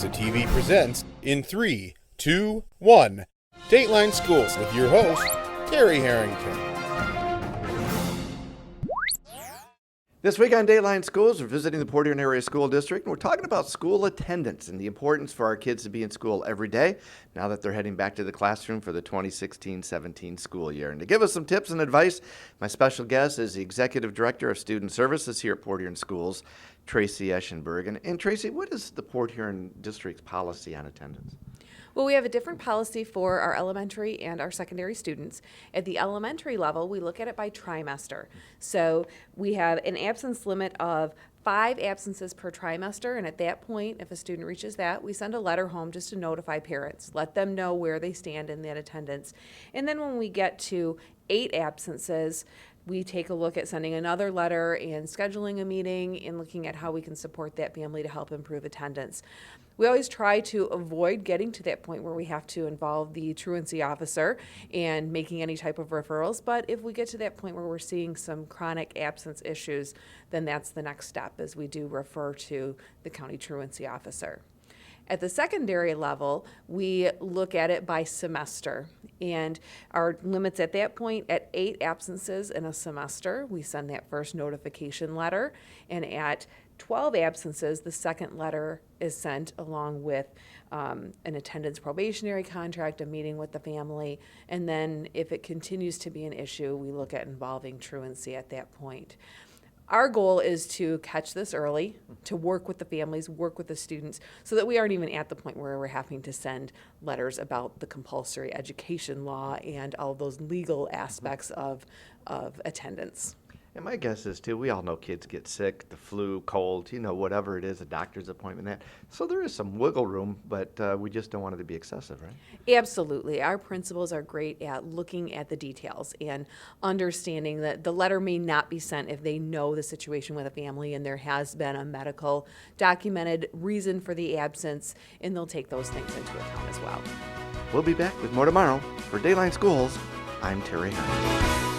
Alexa TV presents in 3, 2, 1. Dateline Schools with your host, Terry Harrington. This week on Dateline Schools, we're visiting the Port Huron Area School District, and we're talking about school attendance and the importance for our kids to be in school every day now that they're heading back to the classroom for the 2016-17 school year. And to give us some tips and advice, my special guest is the Executive Director of Student Services here at Port Huron Schools, Tracie Eschenburg. And Tracie, what is the Port Huron District's policy on attendance? Well, we have a different policy for our elementary and our secondary students. At the elementary level, we look at it by trimester. So we have an absence limit of 5 absences per trimester, and at that point, if a student reaches that, we send a letter home just to notify parents, let them know where they stand in that attendance. And then when we get to 8 absences, we take a look at sending another letter and scheduling a meeting and looking at how we can support that family to help improve attendance. We always try to avoid getting to that point where we have to involve the truancy officer and making any type of referrals, but if we get to that point where we're seeing some chronic absence issues, then that's the next step, is we do refer to the county truancy officer. At the secondary level, we look at it by semester, and our limits at that point at 8 absences in a semester, we send that first notification letter, and at 12 absences, the second letter is sent along with an attendance probationary contract, a meeting with the family, and then if it continues to be an issue, we look at involving truancy at that point. Our goal is to catch this early, to work with the families, work with the students, so that we aren't even at the point where we're having to send letters about the compulsory education law and all those legal aspects of attendance. And my guess is, too, we all know kids get sick, the flu, cold, whatever it is, a doctor's appointment, that. So there is some wiggle room, but we just don't want it to be excessive, right? Absolutely. Our principals are great at looking at the details and understanding that the letter may not be sent if they know the situation with a family and there has been a medical documented reason for the absence, and they'll take those things into account as well. We'll be back with more tomorrow. For Dateline Schools, I'm Terry Harrington.